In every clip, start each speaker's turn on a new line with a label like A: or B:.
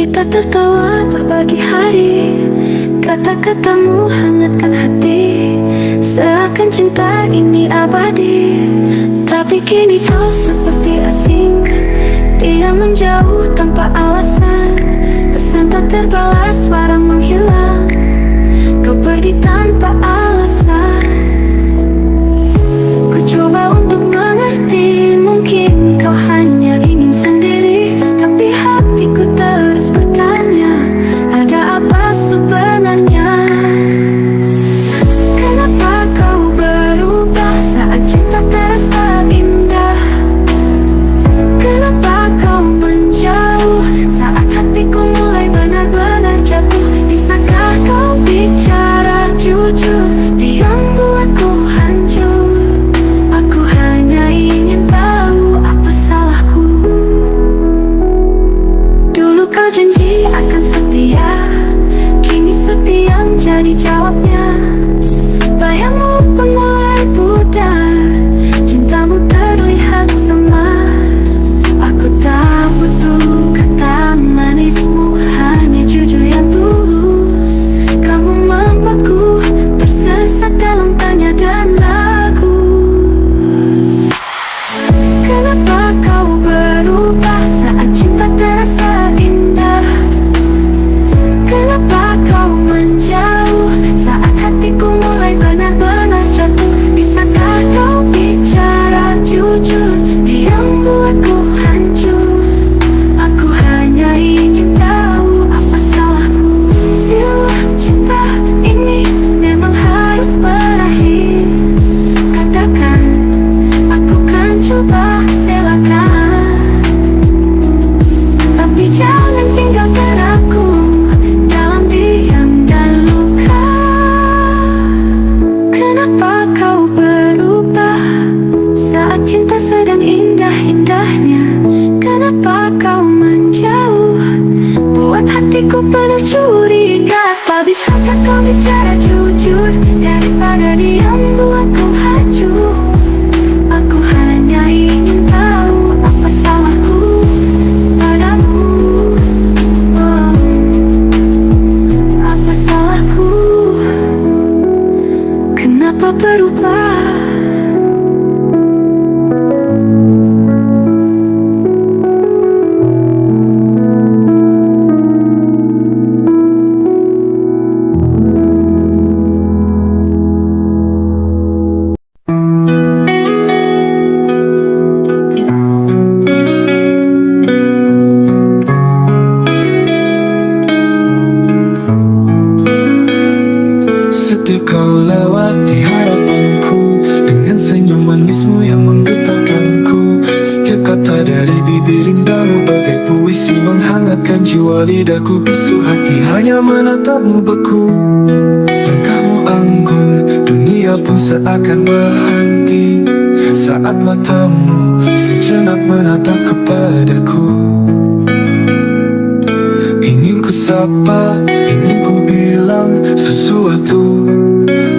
A: Kita tertawa berbagi hari, kata-katamu hangatkan hati, seakan cinta ini abadi. Tapi kini kau seperti asing, dia menjauh tanpa alasan. Pesan tak terbalas, suara menghilang, kau pergi tanpa alasan. Ku coba untuk mengerti, mungkin kau hanya ingin sendiri, tapi hatiku terus bertanya, ada apa sebenarnya? Kenapa kau berubah saat cinta terasa indah? Kenapa kau menjauh saat hatiku mulai benar-benar jatuh? Bisakah kau bicara jujur, yang buatku hancur? Aku hanya ingin tahu apa salahku. Dulu kau janji akan setia, kini setia menjadi jawabnya. Bayangmu pun mulai pudar, cintamu terlihat samar. Aku tak butuh kata manismu, hanya jujur yang tulus. Kamu membuatku tersesat dalam tanya dan ragu. Kenapa kau berubah saat cinta terasa indah? Kenapa kau menjauh saat hatiku mulai benar-benar jatuh? Bisakah kau bicara jujur, yang buatku hancur? Aku hanya ingin tahu apa salahku. Bila cinta ini memang harus berakhir, katakan, aku kan coba relakan. Tapi jangan tinggalkan aku dalam diam dan luka. Kenapa kau berubah saat cinta sedang indah-indahnya? Kenapa kau menjauh, buat hatiku penuh curiga? Tak bisakah kau bicara jujur, daripada diam buatku hancur? Aku hanya ingin tahu apa salahku padamu. Oh, apa salahku? Kenapa berubah?
B: Setiap kau lewat di hadapanku, dengan senyum manismu yang menggetarkanku. Setiap kata dari bibir indahmu bagai puisi, menghangatkan jiwa. Lidahku bisu, hati hanya menatapmu beku. Langkahmu anggun, dunia pun seakan berhenti saat matamu sejenak menatap kepadaku. Ingin ku sapa, ingin ku bilang sesuatu,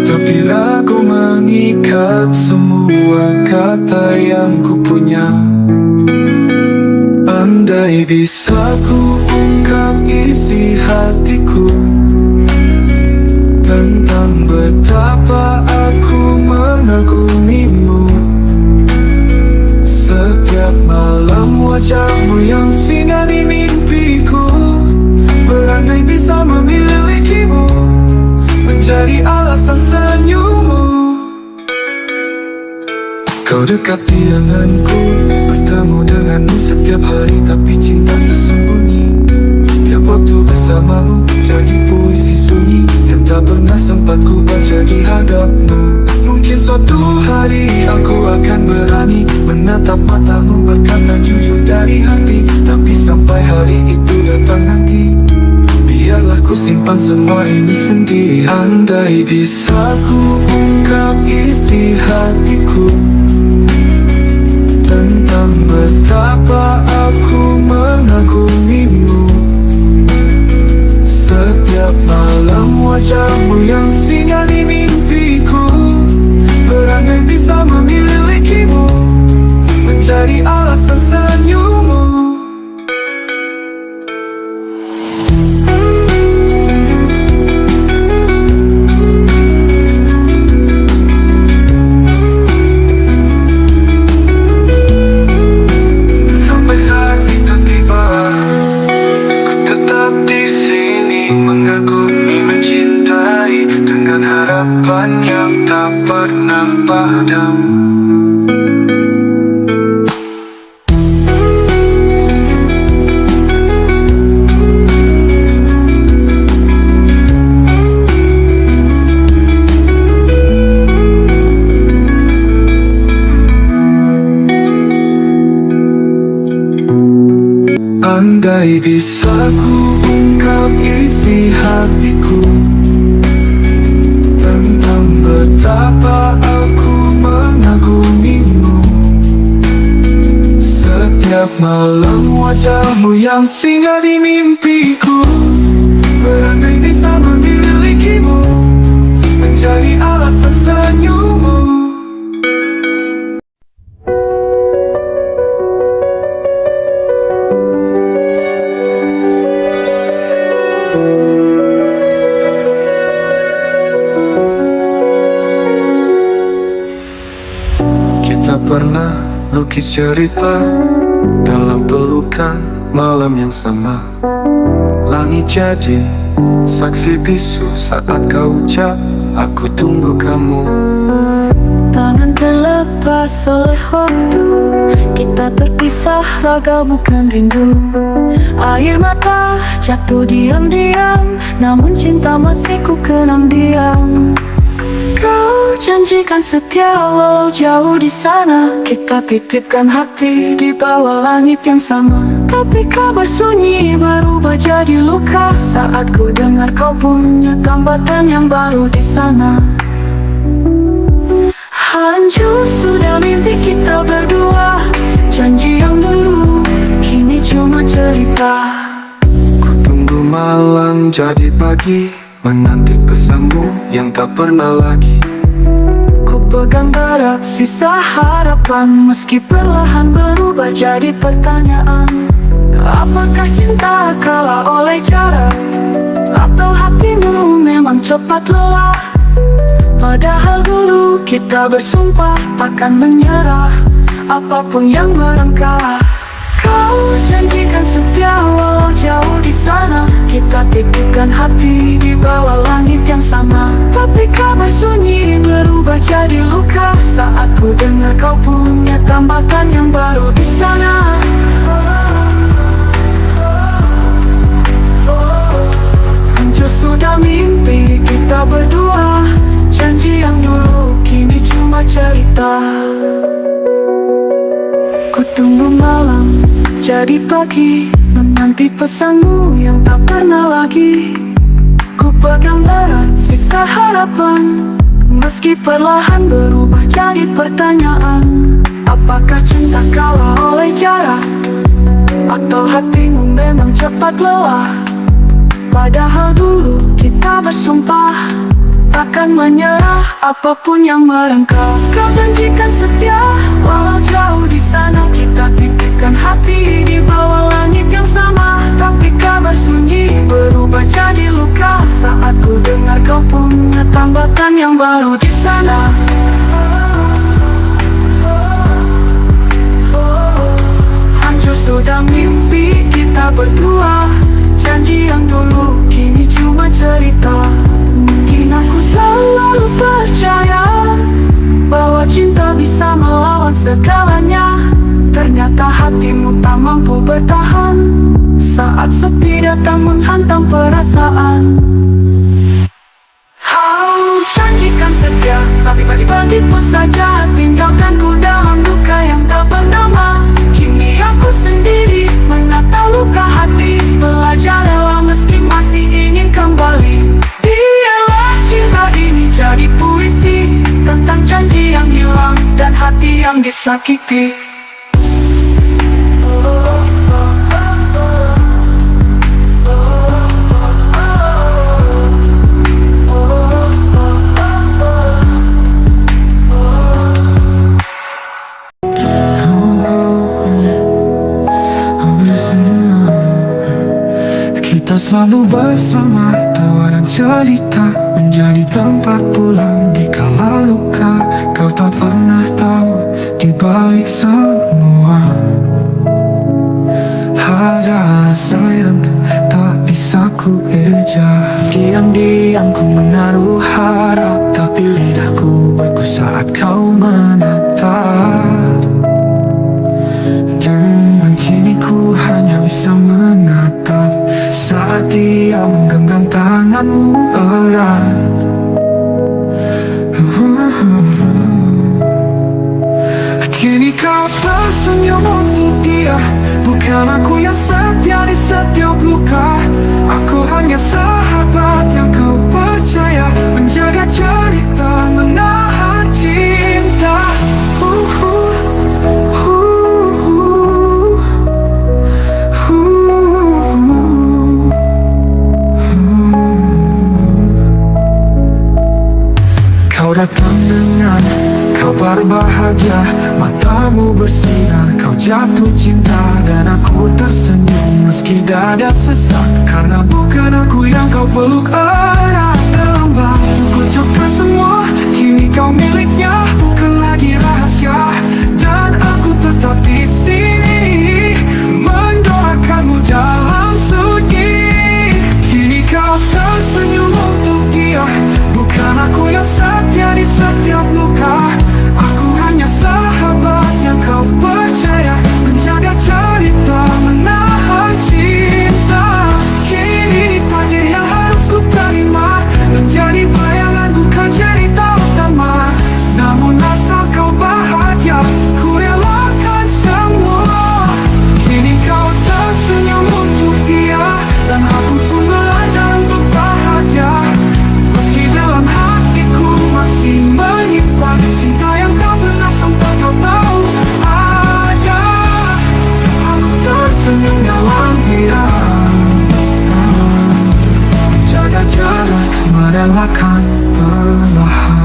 B: tapi ragu mengikat semua kata yang ku punya. Andai bisa ku ungkap isi hatiku tentang betapa aku mengagumimu. Setiap malam wajahmu yang singgah di mimpiku, berandai bisa memilikimu, menjadi alasan senyummu. Kau dekat di denganku, bertemu denganmu setiap hari, tapi cinta tersembunyi. Tiap waktu bersamamu jadi puisi sunyi yang tak pernah sempat ku baca di hadapmu. Mungkin suatu hari aku akan berani menatap matamu, berkata jujur dari hati. Tapi sampai hari itu datang nanti, biarlah ku simpan semua ini sendiri. Andai bisa ku ungkap isi hatiku tentang betapa aku mengagumimu. Setiap malam wajahmu yang singgah di mimpiku, berandai bisa memilikimu, menjadi alasan senyummu. Sampai saat itu tiba, ku tetap di sini mengagumi, mencintai dengan harapan yang tak pernah padam. Andai bisa ku ungkap isi hatiku tentang betapa aku mengagumimu. Setiap malam wajahmu yang singgah di mimpiku, berandai bisa memilikimu, menjadi alasan senyummu. Kita pernah lukis cerita dalam pelukan malam yang sama. Langit jadi saksi bisu saat kau ucap, aku tunggu kamu.
A: Tangan terlepas oleh waktu, kita terpisah, raga bukan rindu. Air mata jatuh diam-diam, namun cinta masih ku kenang diam. Kau janjikan setia walau jauh di sana, kita titipkan hati di bawah langit yang sama. Tapi kabar sunyi berubah jadi luka saat ku dengar kau punya tambatan yang baru di sana. Hancur sudah mimpi kita berdua, janji yang dulu kini cuma cerita.
B: Ku tunggu malam jadi pagi, menanti pesanmu yang tak pernah lagi.
A: Ku pegang erat sisa harapan, meski perlahan berubah jadi pertanyaan. Apakah cinta kalah oleh cara, atau hatimu memang cepat lelah? Padahal dulu kita bersumpah takkan menyerah, apapun yang merengkah. Kau janjikan setia walau jauh di sana, kita titipkan hati di bawah langit yang sama. Tapi kabar sunyi berubah jadi luka saat ku dengar kau punya tambatan yang baru di sana. Hancur sudah mimpi kita berdua, janji yang dulu kini cuma cerita. Ku tunggu malam jadi pagi, menanti pesanmu yang tak pernah lagi. Ku pegang erat sisa harapan, meski perlahan berubah jadi pertanyaan. Apakah cinta kalah oleh cara, atau hatimu memang cepat lelah? Padahal dulu kita bersumpah takkan menyerah, apapun yang merengkah. Kau janjikan setia walau jauh di sana, kita titipkan hati di bawah langit yang sama. Tapi kabar sunyi berubah jadi luka saat ku dengar kau punya tambatan yang baru di sana. Hancur sudah mimpi kita berdua, janji yang dulu kini cuma cerita. Mungkin aku terlalu percaya bahwa cinta bisa melawan segalanya. Ternyata hatimu tak mampu bertahan saat sepi datang menghantam perasaan. Kau janjikan setia, tapi pagi-pagi pun saja tinggalkan ku dalam luka yang tak bernama. Kini aku sendiri menata luka hati, belajar rela meski masih ingin kembali. Biarlah cinta ini jadi puisi tentang janji yang hilang dan hati yang disakiti.
B: Kita selalu bersama, tawa dan cerita menjadi tempat pulang di kala luka. Kau tak pernah tahu di balik semua ada rasa yang tak bisa ku eja. Diam-diam ku menaruh harap, tapi lidahku beku saat kau menatap. Dan kini ku hanya bisa menatap saat dia menggenggam tanganmu erat. Kini kau tersenyum untuk dia, bukan aku yang setia di setiap luka. Aku hanya sahabat yang kau percaya, menjaga cerita, menahan cinta. Kau datang dengan kabar bahagia, matamu bersinar, kau jatuh cinta. Dan aku tersenyum meski dada sesak, karena bukan aku yang kau peluk erat. Dalam batu ucapkan semua, kini kau miliknya, bukan lagi rahasia. Dan aku tetap di sini mendoakanmu dalam sunyi. Kini kau tersenyum untuk dia, bukan aku yang setia di setiap luka. Aku hanya sahabat yang kau percaya, menjaga cerita, menahan cinta. Kini takdir yang harus ku terima, menjadi bayangan bukan cerita utama. Namun asal kau bahagia, ku relakan semua. Kini kau tersenyum untuk dia, dan aku pun belajar untuk bahagia. Meski dalam hatiku masih menyimpan cinta yang tak pernah sampai kau tahu ada. Aku tersenyum dalam dia, jaga jarak, merelakan perlahan.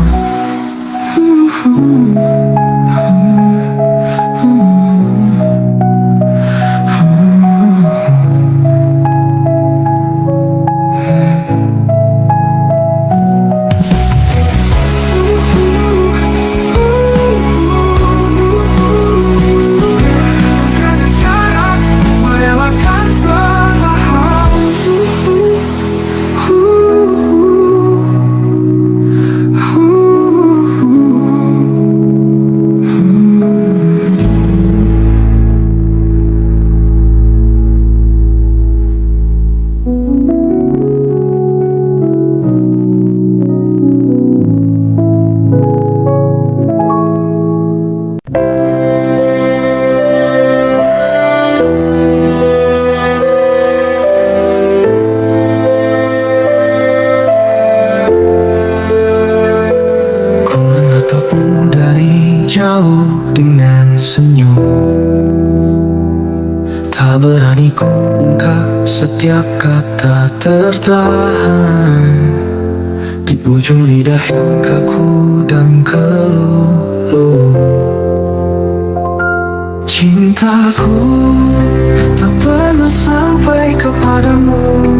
B: Jauh dengan senyum, tak berani ku ungkap setiap kata tertahan di ujung lidah yang kaku dan keluluh. Cintaku tak pernah sampai kepadamu,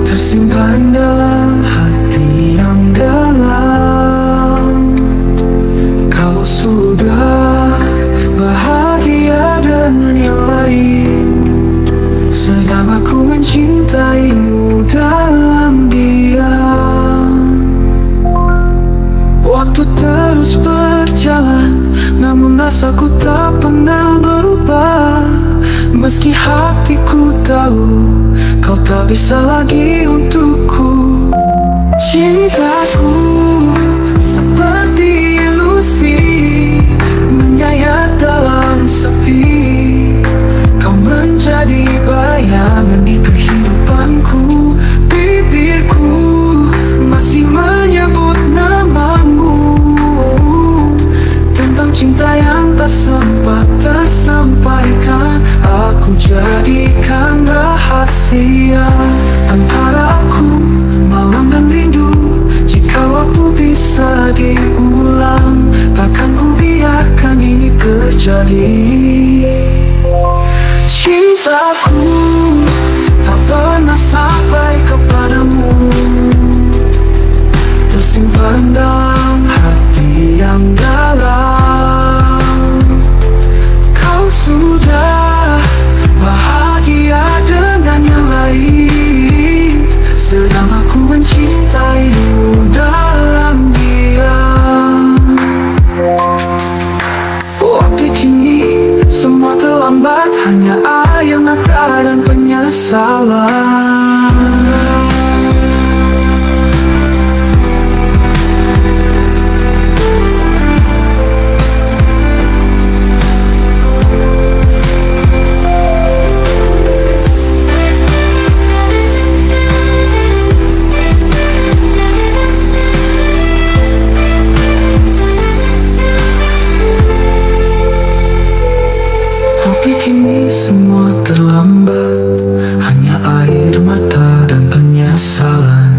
B: tersimpan dalam hati yang dalam. Sudah bahagia dengan yang lain, sedang aku mencintaimu dalam diam. Waktu terus berjalan, namun rasaku tak pernah berubah. Meski hatiku tahu kau tak bisa lagi untukku. Cintaku seperti ilusi, menyayat dalam sepi. Kau menjadi bayangan di kehidupanku. Bibirku masih menyebut namamu, tentang cinta yang tak sempat tersampaikan. Aku jadikan rahasia antara aku, malam dan rindu. Jika
A: salah. Tapi kini semua terlambat, hanya air mata dan penyesalan.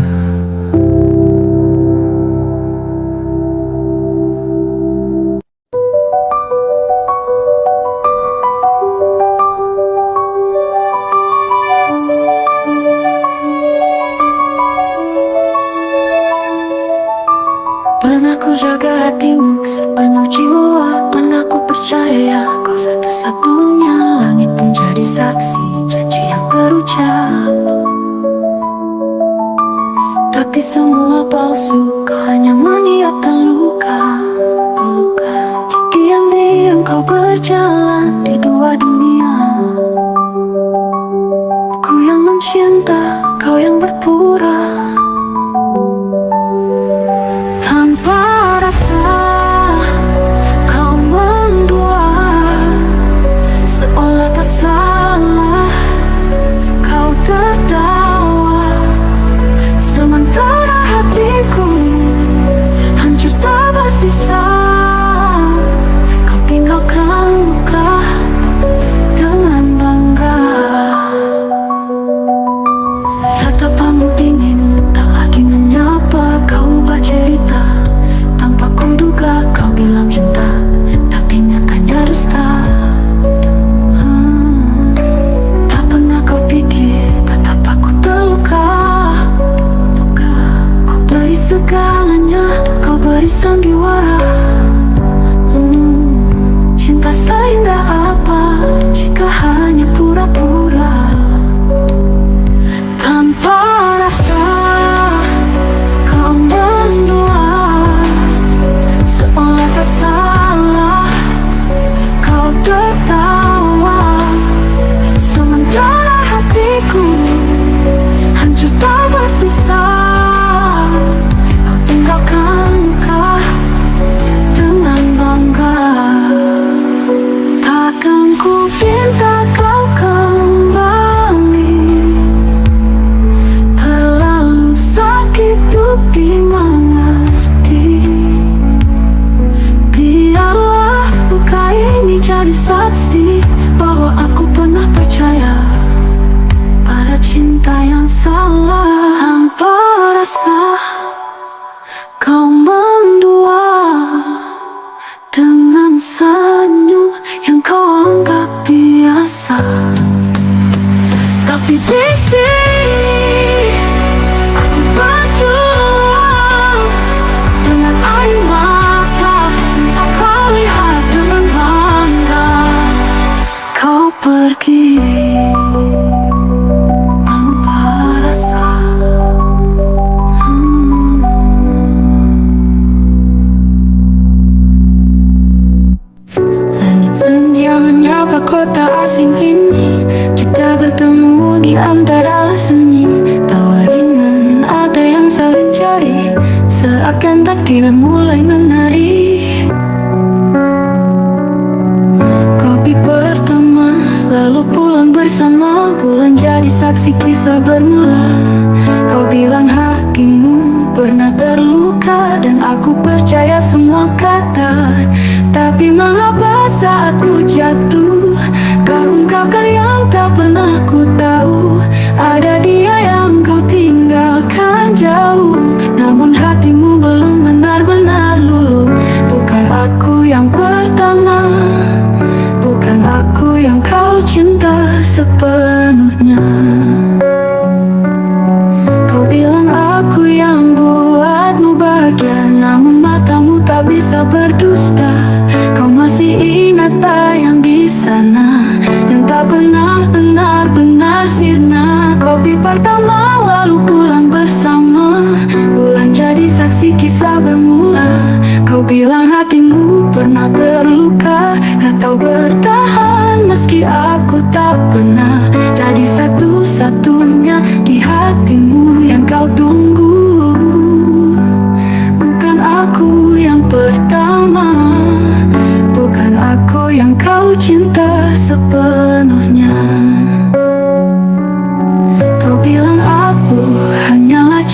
A: Pernah ku jaga hatimu sepenuh jiwa, pernah ku percaya kau satu-satunya. Langit pun jadi saksi janji yang terucap. Tapi semua palsu, kau hanya menyiapkan luka. Diam-diam kau berjalan di dua dunia. Ku yang mencinta, kau yang berpura. Tanpa rasa kau mendua, seolah tak salah kau tertawa. Sementara hatiku hancur tak bersisa. Kau tinggalkan luka dengan bangga. Tatapanmu dingin tak lagi menyapa. Kau ubah cerita tanpa kuduga. Kau bilang cinta tapi nyatanya dusta. Tak pernah kau pikir betapa ku terluka. Kau beri segalanya, kau beri sandiwara. Cinta seindah apa jika hanya pura-pura. Tanpa rasa kau mendua, seolah tak salah kau tertawa. Sementara hatiku hancur tak bersisa. Kau tinggalkan luka dengan bangga. Takkan ku minta kau kembali. Terlalu sakit untuk dimengerti. Biarlah luka ini jadi saksi bahwa aku pernah percaya pada cinta yang salah. Tanpa rasa kau mendua, dengan senyum yang kau anggap biasa. Tapi di sini aku berjuang dengan air mata. Tak kau lihat dengan bangga. Kau pergi tanpa rasa. Langit senja menyapa kota asing ini. Kita bertemu di antara sunyi. Tawa ringan ada yang saling cari, seakan takdir mulai menari. Kopi pertama lalu pulang bersama. Bulan jadi saksi kisah bermula. Kau bilang hatimu pernah terluka, dan aku percaya semua kata. Tapi mengapa saat ku jatuh, kau ungkapkan yang tak pernah ku tahu. Ada dia yang kau tinggalkan jauh, namun hatimu belum benar-benar luluh. Bukan aku yang pertama, bukan aku yang kau cinta sepenuhnya. Kau bilang aku yang buatmu bahagia, namun matamu tak bisa berdusta. Kau masih ingat tak yang di sana, yang tak pernah benar-benar sirna. Kopi pertama lalu pulang bersama. Bulan jadi saksi kisah bermula. Kau bilang hatimu pernah terluka, kau bertahan meski aku tak pernah jadi satu-satu.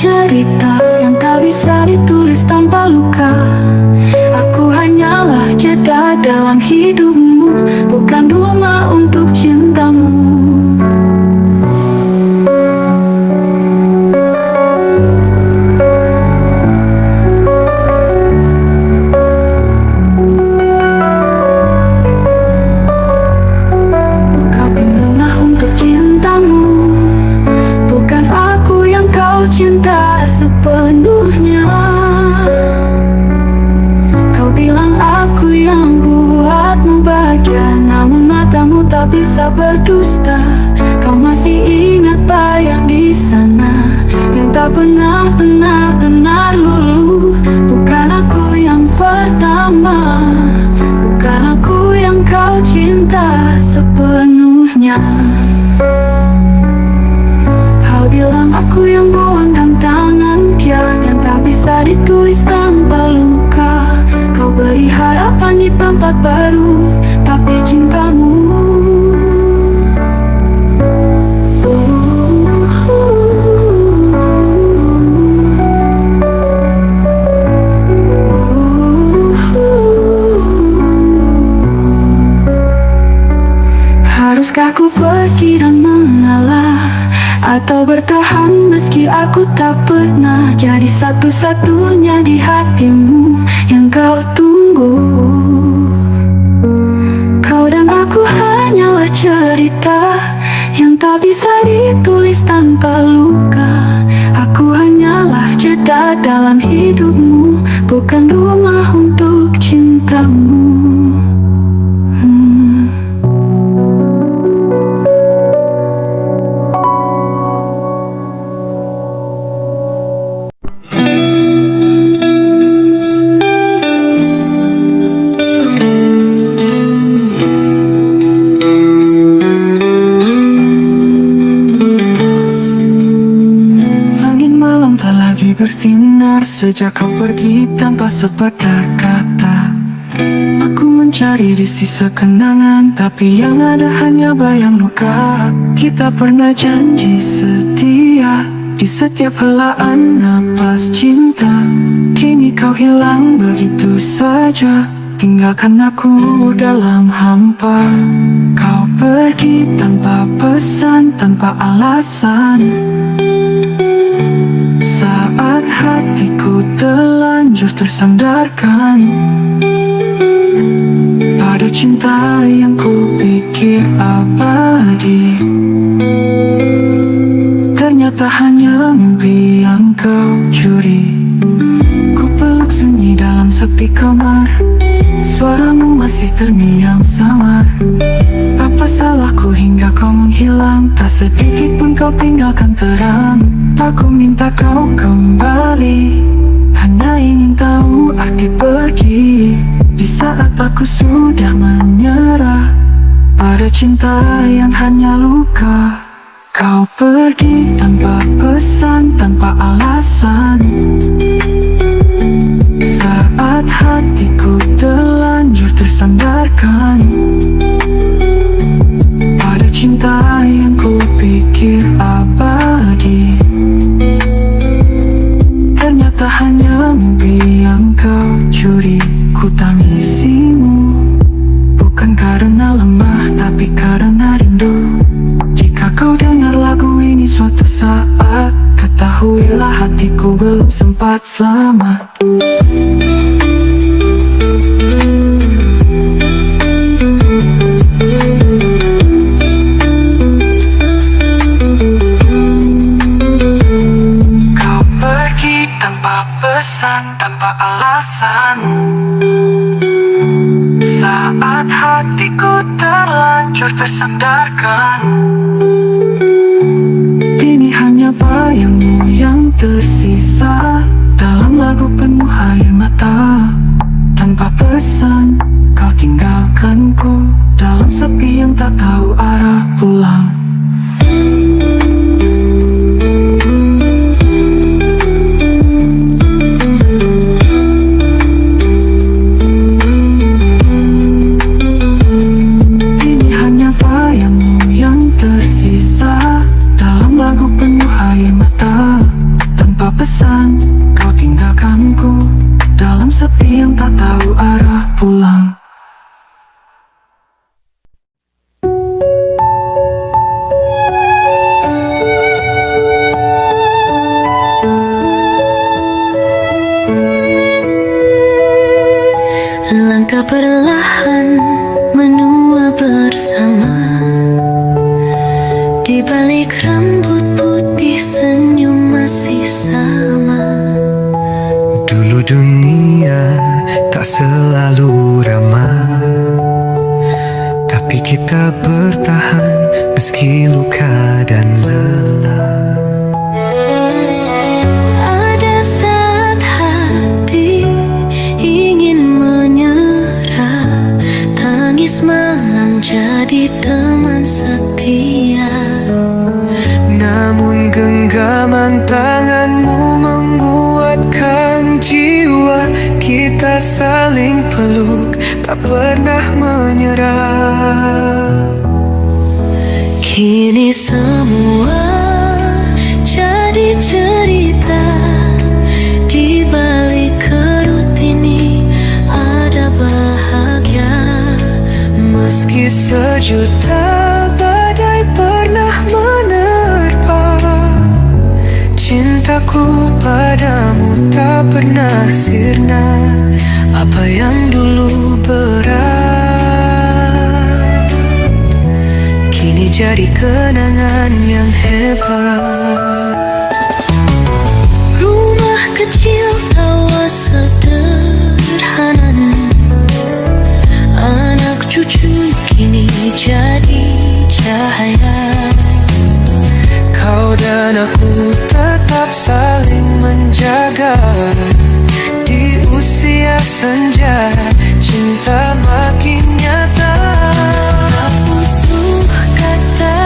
A: cerita yang tak bisa ditulis tanpa luka. Aku hanyalah jeda dalam hidupmu, bukan rumah untuk cintamu. Kau pindah untuk cintamu, bukan aku yang kau cinta sepenuhnya. Kau bilang aku yang buatmu bahagia, namun matamu tak bisa berdusta. Kau masih ingat bayang di sana yang tak pernah benar-benar luluh. Bukan aku yang pertama, bukan aku yang kau cinta sepenuhnya. Kau bilang aku yang buang dalam tangan pian yang tak bisa ditulis tanpa luka. Kau beri harapan di tempat baru, tapi cintamu haruskah aku pergi dan mengalah, atau bertahan meski aku tak pernah jadi satu-satunya di hatimu yang kau tunggu. Kau dan aku hanyalah cerita yang tak bisa ditulis tanpa luka. Aku hanyalah jeda dalam hidupmu, bukan rumah untuk cintamu. Bersinar sejak kau pergi tanpa sepatah kata. Aku mencari di sisa kenangan, tapi yang ada hanya bayang luka. Kita pernah janji setia di setiap helaan napas cinta. Kini kau hilang begitu saja, tinggalkan aku dalam hampa. Kau pergi tanpa pesan, tanpa alasan. Saat hatiku terlanjur tersandarkan pada cinta yang ku pikir abadi, ternyata hanya mimpi yang kau curi. Ku peluk sunyi dalam sepi kamar, suaramu masih terngiang samar. Apa salahku hingga kau menghilang, tak sedikit pun kau tinggalkan terang. Aku minta kau kembali, hanya ingin tahu arti pergi. Di saat aku sudah menyerah pada cinta yang hanya luka. Kau pergi tanpa pesan, tanpa alasan. Saat hatiku terlanjur tersandarkan pada cinta yang ku pikir abadi, ternyata hanya mimpi yang kau curi. Ku tangisimu, bukan karena lemah, tapi karena rindu. Jika kau dengar lagu ini suatu saat, ketahuilah hatiku belum sempat selamat. Kau pergi tanpa pesan, tanpa alasan. Saat hatiku terlanjur tersandarkan, kini hanya bayangmu yang tersisa dalam lagu penuh air mata. Tanpa pesan, kau tinggalkanku dalam sepi yang tak tahu arah pulang.
B: tak selalu ramah, tapi kita bertahan meski luka dan lelah.
A: Ada saat hati ingin menyerah, tangis malam jadi teman setia.
B: Namun genggaman tanganmu menguatkan jiwa. Kita saling peluk, tak pernah menyerah.
A: Kini semua jadi cerita. Di balik kerut ini ada bahagia.
B: Meski sejuta badai pernah menerpa, cintaku padamu tak pernah sirna. Apa yang dulu berat kini jadi kenangan yang hebat.
A: Rumah kecil tawa sederhana, anak cucu kini jadi cahaya.
B: Kau dan aku tetap saling menjaga. Di usia senja, cinta makin nyata.
A: Tak butuh kata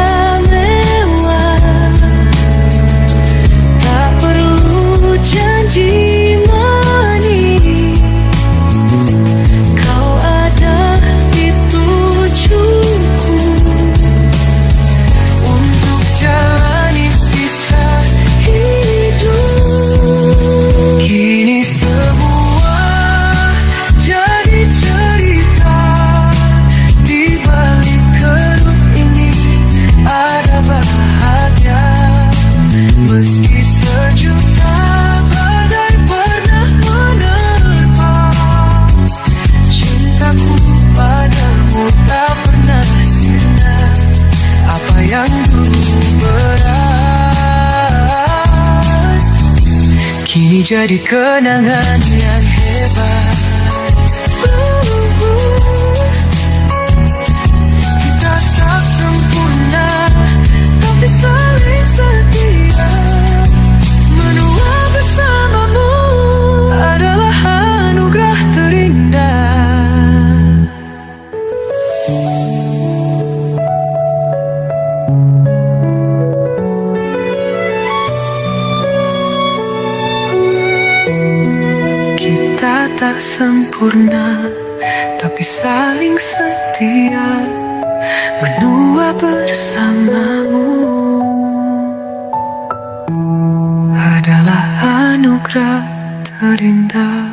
A: mewah, tak perlu janji manis. Kau ada itu cukup
B: Untuk jalani sisa hidup. Kini semua jadi cerita. Di balik kerut ini ada bahagia. Meski sejuta badai pernah menerpa, cintaku padamu tak pernah sirna. Apa yang dulu berat kini jadi kenangan yang hebat. Kita tak sempurna, tapi saling setia. Menua bersamamu adalah anugerah terindah. Kita tak sempurna, tapi saling setia. Menua bersamamu adalah anugerah terindah.